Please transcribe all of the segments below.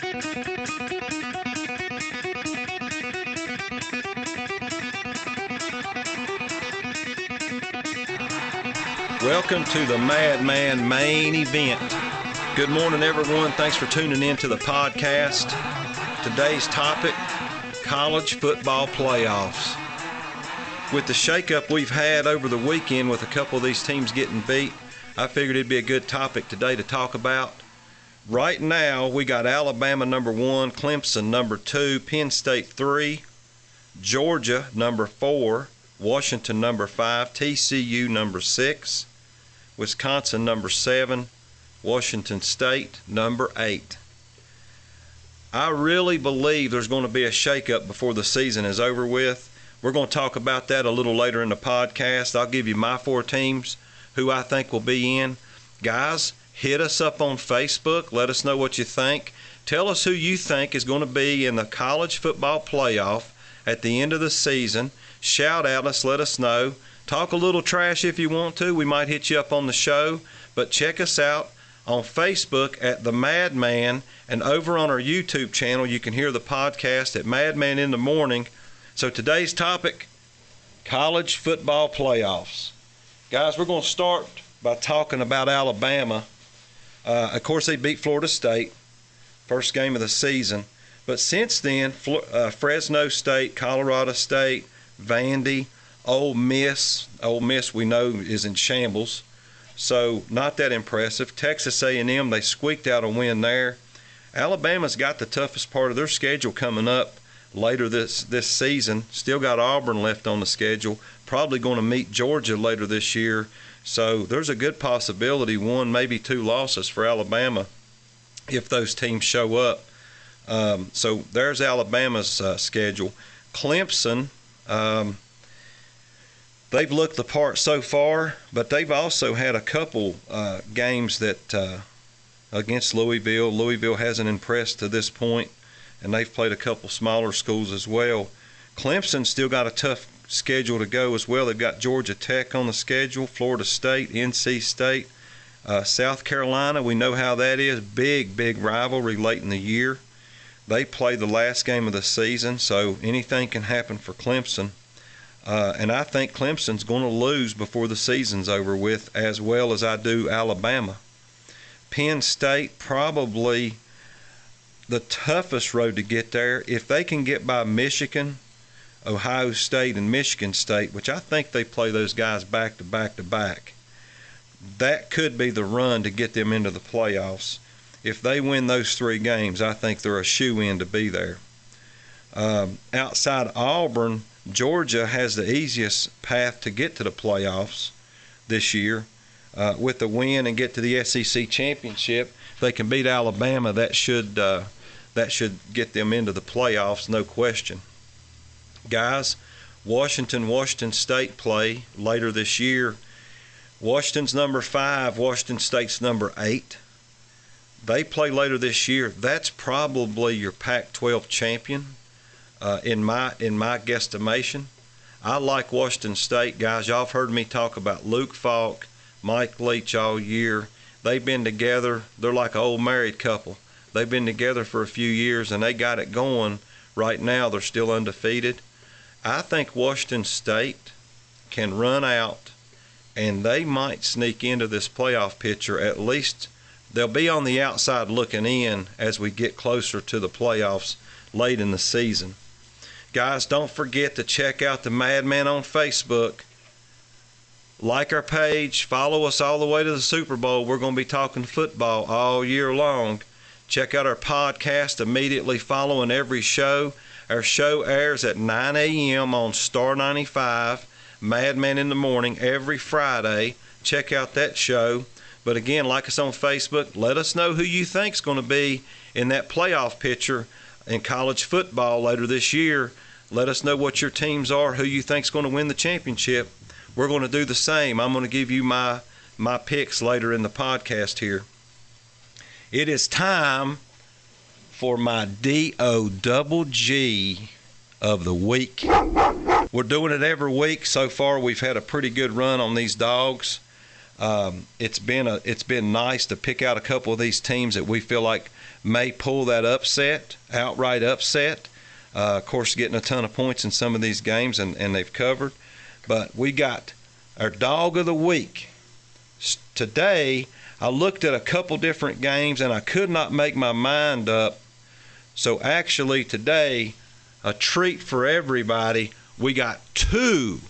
Welcome to the Madman main event. Good morning, everyone. Thanks for tuning in to the podcast. Today's topic, college football playoffs. With the shakeup we've had over the weekend with a couple of these teams getting beat, I figured it'd be a good topic today to talk about. Right now, we got Alabama number 1, Clemson number 2, Penn State 3, Georgia number 4, Washington number 5, TCU number 6, Wisconsin number 7, Washington State number 8. I really believe there's going to be a shakeup before the season is over with. We're going to talk about that a little later in the podcast. I'll give you my 4 teams who I think will be in. Guys, hit us up on Facebook. Let us know what you think. Tell us who you think is going to be in the college football playoff at the end of the season. Shout at us. Let us know. Talk a little trash if you want to. We might hit you up on the show. But check us out on Facebook at The Madman, and over on our YouTube channel, you can hear the podcast at Madman in the Morning. So today's topic, college football playoffs. Guys, we're going to start by talking about Alabama. Of course, they beat Florida State, first game of the season. But since then, Fresno State, Colorado State, Vandy, Ole Miss we know is in shambles. So not that impressive. Texas A&M, they squeaked out a win there. Alabama's got the toughest part of their schedule coming up later this season. Still got Auburn left on the schedule. Probably going to meet Georgia later this year. So there's a good possibility 1, maybe 2 losses for Alabama if those teams show up. So there's Alabama's schedule. Clemson, they've looked the part so far, but they've also had a couple games that against Louisville. Louisville hasn't impressed to this point, and they've played a couple smaller schools as well. Clemson's still got a tough schedule to go as well. They've got Georgia Tech on the schedule, Florida State, NC State, South Carolina. We know how that is. Big rivalry late in the year. They play the last game of the season, so anything can happen for Clemson. And I think Clemson's going to lose before the season's over with, as well as I do Alabama. Penn State, probably the toughest road to get there. If they can get by Michigan, Ohio State, and Michigan State, which I think they play those guys back to back to back, that could be the run to get them into the playoffs. If they win those 3 games, I think they're a shoe-in to be there. Outside Auburn, Georgia has the easiest path to get to the playoffs this year. With the win and get to the SEC championship, if they can beat Alabama, that should get them into the playoffs, no question. Guys, Washington State play later this year. Washington's number 5, Washington State's number 8. They play later this year. That's probably your Pac-12 champion in my guesstimation. I like Washington State, guys. Y'all have heard me talk about Luke Falk, Mike Leach all year. They've been together. They're like an old married couple. They've been together for a few years, and they got it going. Right now, they're still undefeated. I think Washington State can run out, and they might sneak into this playoff picture. At least they'll be on the outside looking in as we get closer to the playoffs late in the season. Guys, don't forget to check out the Madman on Facebook. Like our page. Follow us all the way to the Super Bowl. We're going to be talking football all year long. Check out our podcast immediately following every show. Our show airs at 9 a.m. on Star 95, Madman in the Morning, every Friday. Check out that show. But again, like us on Facebook. Let us know who you think is going to be in that playoff picture in college football later this year. Let us know what your teams are, who you think is going to win the championship. We're going to do the same. I'm going to give you my picks later in the podcast here. It is time for my DOGG of the week. We're doing it every week. So far, we've had a pretty good run on these dogs. It's been nice to pick out a couple of these teams that we feel like may pull that upset, outright upset. Of course, getting a ton of points in some of these games, and they've covered. But we got our dog of the week. Today, I looked at a couple different games, and I could not make my mind up. So actually today, a treat for everybody, we got 2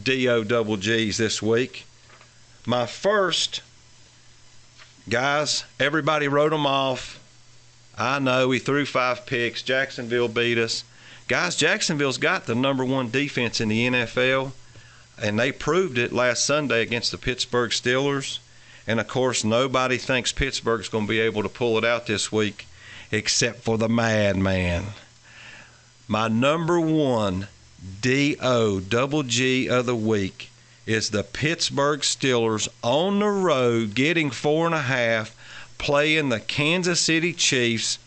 DOGGs this week. My first, guys, everybody wrote them off. I know, we threw 5 picks. Jacksonville beat us. Guys, Jacksonville's got the #1 defense in the NFL, and they proved it last Sunday against the Pittsburgh Steelers. And, of course, nobody thinks Pittsburgh's going to be able to pull it out this week except for the Madman. My #1 DOGG of the week is the Pittsburgh Steelers on the road getting 4.5, playing the Kansas City Chiefs.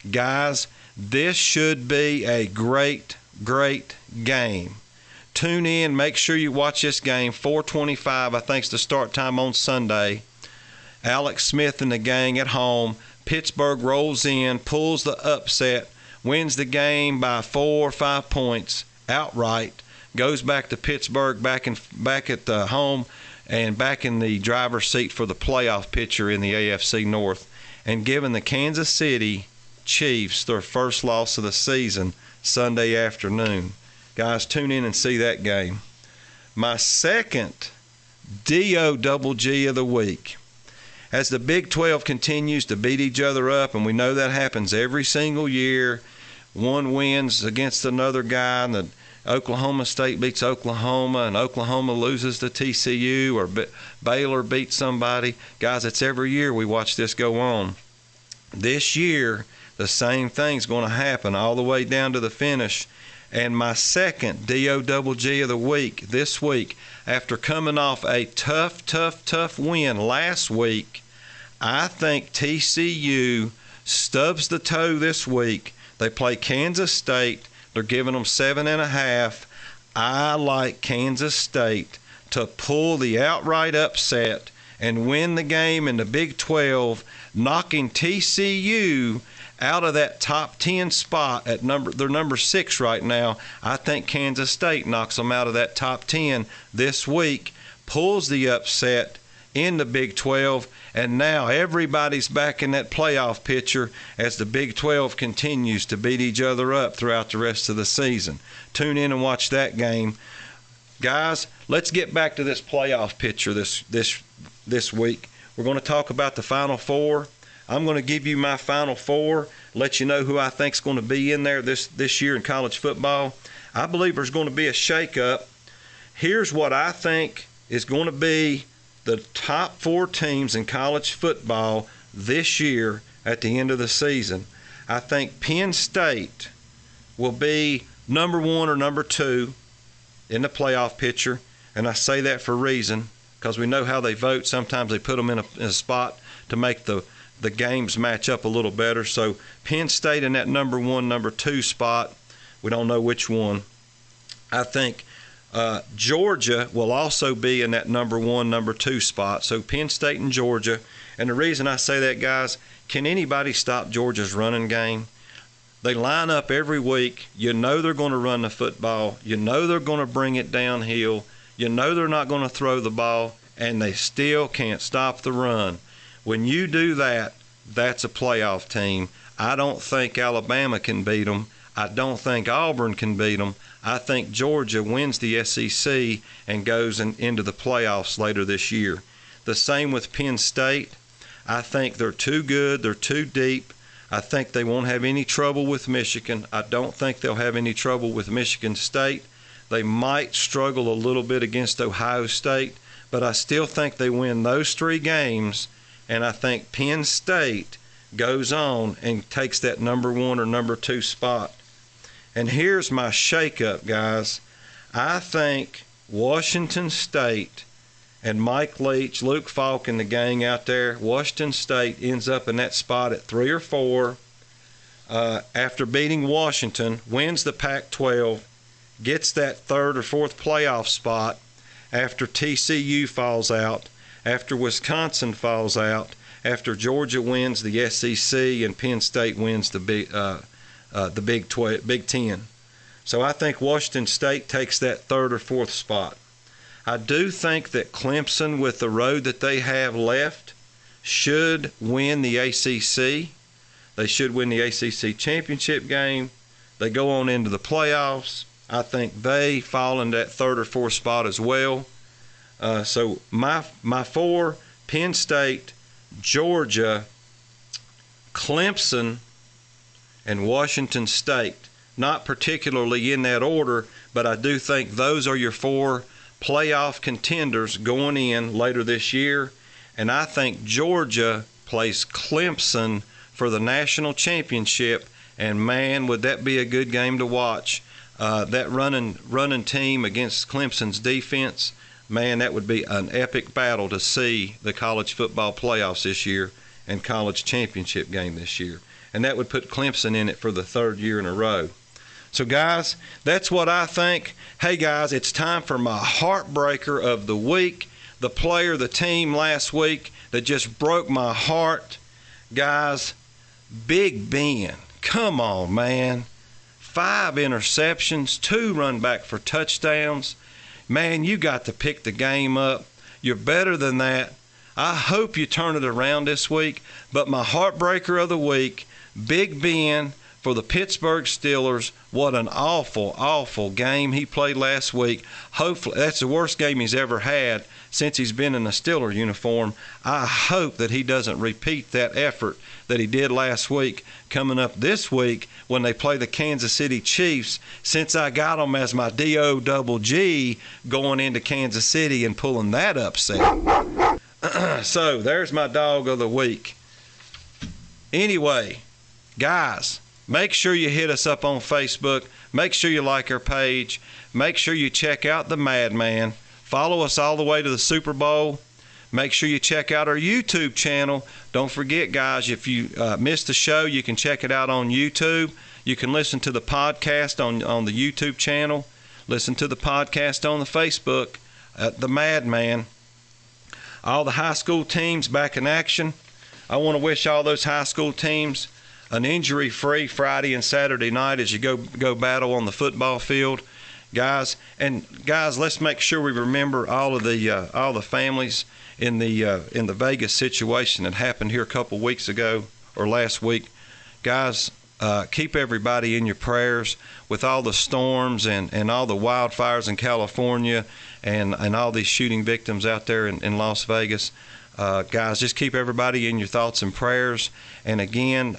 Guys, this should be a great, great game. Tune in. Make sure you watch this game. 4:25, I think, is the start time on Sunday. Alex Smith and the gang at home. Pittsburgh rolls in, pulls the upset, wins the game by 4 or 5 points outright, goes back to Pittsburgh, back at the home, and back in the driver's seat for the playoff picture in the AFC North, and giving the Kansas City Chiefs their first loss of the season Sunday afternoon. Guys, tune in and see that game. My second DOGG of the week. As the Big 12 continues to beat each other up, and we know that happens every single year, one wins against another guy, and the Oklahoma State beats Oklahoma, and Oklahoma loses to TCU, or Baylor beats somebody. Guys, it's every year we watch this go on. This year, the same thing's going to happen all the way down to the finish. And my second DOGG of the week this week, after coming off a tough win last week, I think TCU stubs the toe this week. They play Kansas State. They're giving them 7.5. I like Kansas State to pull the outright upset and win the game in the Big 12, knocking TCU out of that top 10 spot at they're number 6 right now. I think Kansas State knocks them out of that top 10 this week, pulls the upset in the Big 12, and now everybody's back in that playoff picture as the Big 12 continues to beat each other up throughout the rest of the season. Tune in and watch that game. Guys, let's get back to this playoff picture this week. We're going to talk about the Final Four. I'm going to give you my Final Four, let you know who I think is going to be in there this year in college football. I believe there's going to be a shakeup. Here's what I think is going to be the top 4 teams in college football this year at the end of the season. I think Penn State will be #1 or #2 in the playoff picture, and I say that for a reason, because we know how they vote. Sometimes they put them in a spot to make the games match up a little better. So Penn State in that #1, #2 spot. We don't know which one. I think Georgia will also be in that #1, #2 spot. So Penn State and Georgia. And the reason I say that, guys, can anybody stop Georgia's running game? They line up every week. You know they're going to run the football. You know they're going to bring it downhill. You know they're not going to throw the ball, and they still can't stop the run. When you do that, that's a playoff team. I don't think Alabama can beat them. I don't think Auburn can beat them. I think Georgia wins the SEC and goes into the playoffs later this year. The same with Penn State. I think they're too good. They're too deep. I think they won't have any trouble with Michigan. I don't think they'll have any trouble with Michigan State. They might struggle a little bit against Ohio State, but I still think they win those 3 games. And I think Penn State goes on and takes that #1 or #2 spot. And here's my shakeup, guys. I think Washington State and Mike Leach, Luke Falk, and the gang out there, Washington State ends up in that spot at 3 or 4 after beating Washington, wins the Pac-12, gets that 3rd or 4th playoff spot after TCU falls out, after Wisconsin falls out, after Georgia wins the SEC and Penn State wins the Big Ten. So I think Washington State takes that third or fourth spot. I do think that Clemson, with the road that they have left, should win the ACC. They should win the ACC championship game. They go on into the playoffs. I think they fall in that third or fourth spot as well. So my four: Penn State, Georgia, Clemson, and Washington State. Not particularly in that order, but I do think those are your four playoff contenders going in later this year. And I think Georgia plays Clemson for the national championship. And, man, would that be a good game to watch. That running team against Clemson's defense, man, that would be an epic battle to see the college football playoffs this year and college championship game this year. And that would put Clemson in it for the third year in a row. So, guys, that's what I think. Hey, guys, it's time for my heartbreaker of the week. The player, the team last week that just broke my heart. Guys, Big Ben. Come on, man. 5 interceptions, 2 run back for touchdowns. Man, you got to pick the game up. You're better than that. I hope you turn it around this week. But my heartbreaker of the week, Big Ben for the Pittsburgh Steelers. What an awful, awful game he played last week. Hopefully, that's the worst game he's ever had since he's been in a Steeler uniform. I hope that he doesn't repeat that effort that he did last week coming up this week when they play the Kansas City Chiefs, since I got them as my D-O-double-G going into Kansas City and pulling that upset. So there's my dog of the week. Anyway, guys, make sure you hit us up on Facebook. Make sure you like our page. Make sure you check out the Madman. Follow us all the way to the Super Bowl. Make sure you check out our YouTube channel. Don't forget, guys, if you missed the show, you can check it out on YouTube. You can listen to the podcast on the YouTube channel. Listen to the podcast on the Facebook at the Madman. All the high school teams back in action. I want to wish all those high school teams an injury-free Friday and Saturday night as you go battle on the football field, guys. And guys, let's make sure we remember all the families in the Vegas situation that happened here a couple weeks ago or last week. Guys, keep everybody in your prayers with all the storms and all the wildfires in California and all these shooting victims out there in Las Vegas. Guys, just keep everybody in your thoughts and prayers. And again,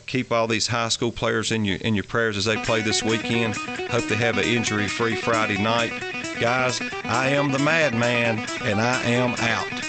keep all these high school players in your prayers as they play this weekend. Hope they have an injury-free Friday night. Guys, I am the Madman, and I am out.